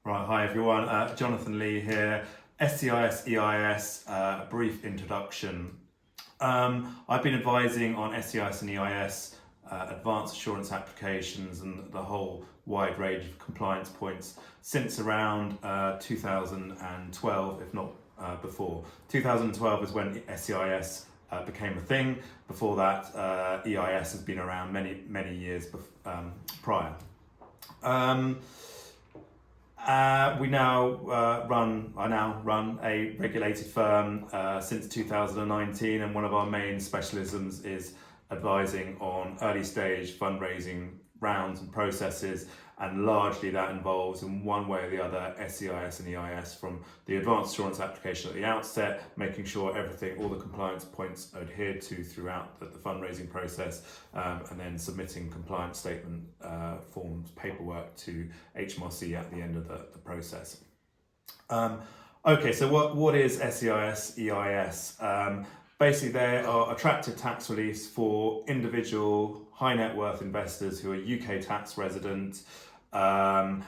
Right, hi everyone, Jonathan Lee here, SEIS EIS, a brief introduction. I've been advising on SEIS and EIS, advanced assurance applications and the whole wide range of compliance points since around 2012, if not before. 2012 is when SEIS became a thing. Before that, EIS has been around many years prior. I now run a regulated firm since 2019, and one of our main specialisms is advising on early stage fundraising rounds and processes, and largely that involves in one way or the other SEIS and EIS, from the advanced assurance application at the outset, making sure all the compliance points are adhered to throughout the fundraising process, and then submitting compliance statement forms, paperwork to HMRC at the end of the process. Okay, so what is SEIS EIS? Basically, they are attractive tax reliefs for individual high net worth investors who are UK tax resident, and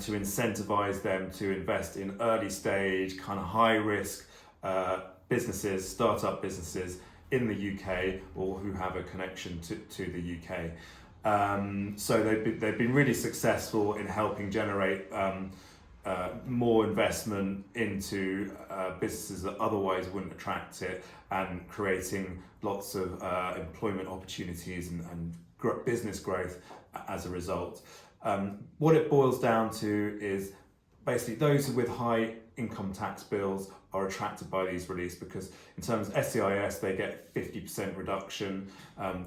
to incentivize them to invest in early stage, kind of high risk businesses, startup businesses in the UK, or who have a connection to the UK. So they've been really successful in helping generate more investment into businesses that otherwise wouldn't attract it, and creating lots of employment opportunities and business growth as a result. What it boils down to is basically those with high income tax bills are attracted by these reliefs, because in terms of SEIS, they get 50% reduction.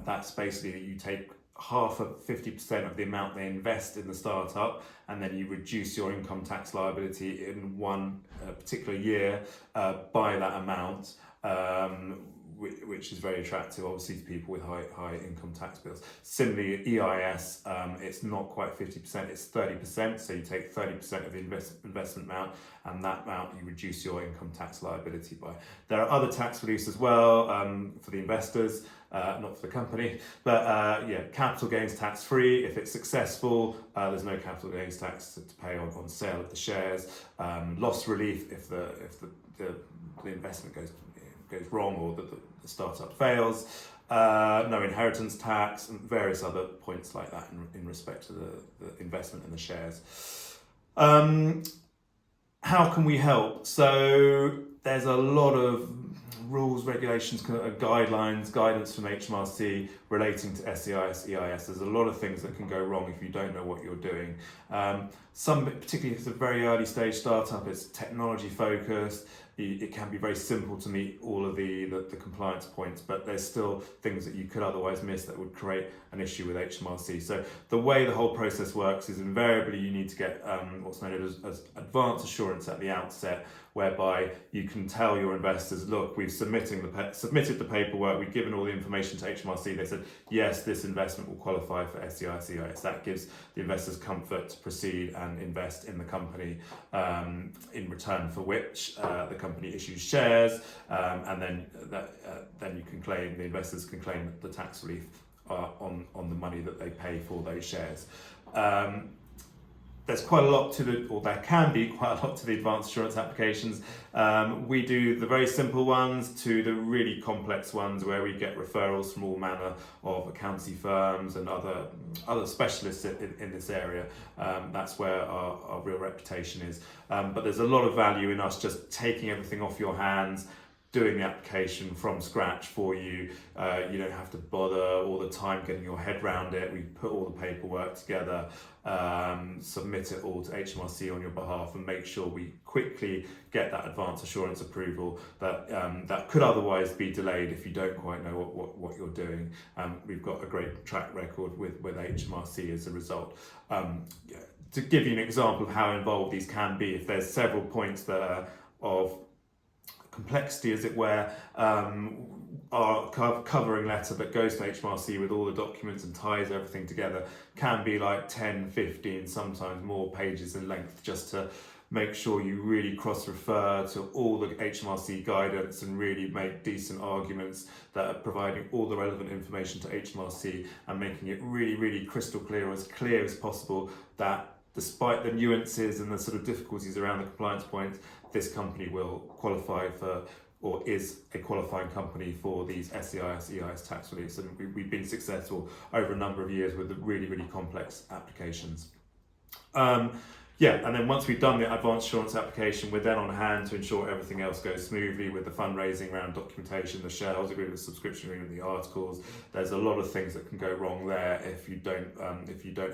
That's basically you take half of 50% of the amount they invest in the startup, and then you reduce your income tax liability in one particular year by that amount, which is very attractive, obviously, to people with high income tax bills. Similarly, EIS, it's not quite 50%, it's 30%. So you take 30% of the investment amount, and that amount you reduce your income tax liability by. There are other tax reliefs as well for the investors, not for the company, but capital gains tax free. If it's successful, there's no capital gains tax to pay on sale of the shares. Loss relief if the investment goes wrong, or the startup fails. No inheritance tax, and various other points like that in respect to the investment in the shares. How can we help? So there's a lot of rules, regulations, guidelines, guidance from HMRC relating to SEIS, EIS. There's a lot of things that can go wrong if you don't know what you're doing. Particularly if it's a very early stage startup, it's technology focused. It can be very simple to meet all of the compliance points, but there's still things that you could otherwise miss that would create an issue with HMRC. So the way the whole process works is invariably you need to get what's known as advance assurance at the outset, whereby you can tell your investors, look, we've submitted the paperwork, we've given all the information to HMRC. They said, yes, this investment will qualify for SEIS EIS. That gives the investors comfort to proceed and invest in the company, in return for which the company issues shares, and then the investors can claim the tax relief on the money that they pay for those shares. There's quite a lot there can be quite a lot to the advanced assurance applications. We do the very simple ones to the really complex ones, where we get referrals from all manner of accountancy firms and other specialists in this area. That's where our real reputation is. But there's a lot of value in us just taking everything off your hands, doing the application from scratch for you. You don't have to bother all the time getting your head around it. We put all the paperwork together, submit it all to HMRC on your behalf, and make sure we quickly get that advance assurance approval that could otherwise be delayed if you don't quite know what you're doing. We've got a great track record with HMRC as a result. To give you an example of how involved these can be, if there's several points that are of complexity, as it were, our covering letter that goes to HMRC with all the documents and ties everything together can be like 10, 15, sometimes more pages in length, just to make sure you really cross-refer to all the HMRC guidance and really make decent arguments that are providing all the relevant information to HMRC and making it really, really crystal clear, as possible, that despite the nuances and the sort of difficulties around the compliance points, this company will qualify for, or is a qualifying company for these SEIS EIS tax reliefs, and we've been successful over a number of years with the really, really complex applications. And then once we've done the advanced assurance application, we're then on hand to ensure everything else goes smoothly with the fundraising around documentation, the shareholders agreement, the subscription agreement, the articles. There's a lot of things that can go wrong there if you don't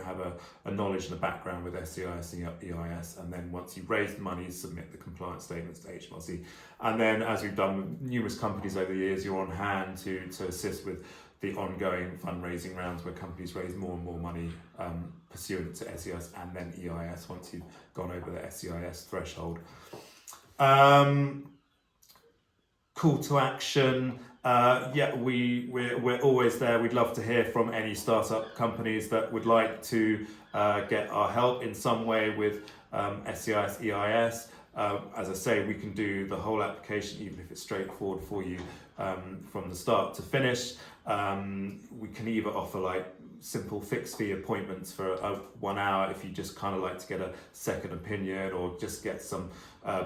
have a knowledge and a background with SEIS EIS. And then once you've raised money, submit the compliance statements to HMRC. And then, as we've done with numerous companies over the years, you're on hand to assist with the ongoing fundraising rounds where companies raise more and more money pursuant to SEIS and then EIS once you've gone over the SEIS threshold. Call to action. We're always there. We'd love to hear from any startup companies that would like to get our help in some way with SEIS EIS. As I say, we can do the whole application, even if it's straightforward for you from the start to finish. We can either offer like simple fixed fee appointments for 1 hour if you just kind of like to get a second opinion or just get some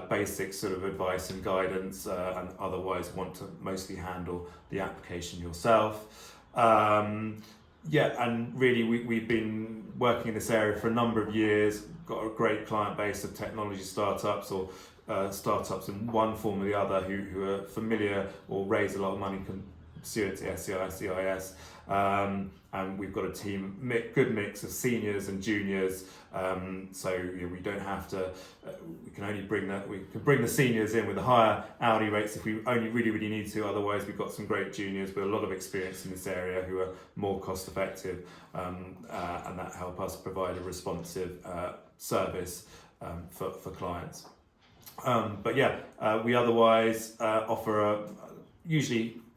basic sort of advice and guidance, and otherwise want to mostly handle the application yourself. And really we've been working in this area for a number of years, got a great client base of technology startups or startups in one form or the other who are familiar or raise a lot of money pursuant to SEIS EIS. And we've got a good mix of seniors and juniors, so we don't have to. We can bring the seniors in with the higher hourly rates if we only really need to. Otherwise, we've got some great juniors with a lot of experience in this area who are more cost effective, and that help us provide a responsive service for clients. We otherwise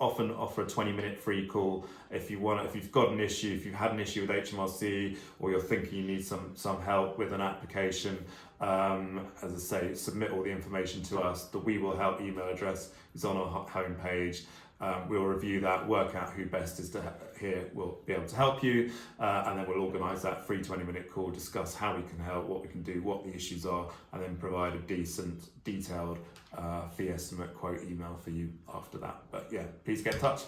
often offer a 20-minute free call if you've got an issue, if you've had an issue with HMRC, or you're thinking you need some help with an application. As I say, submit all the information to us. The We Will Help email address is on our homepage. We'll review that, work out who best is will be able to help you, and then we'll organise that free 20-minute call, discuss how we can help, what we can do, what the issues are, and then provide a decent, detailed fee estimate quote email for you after that. But yeah, please get in touch.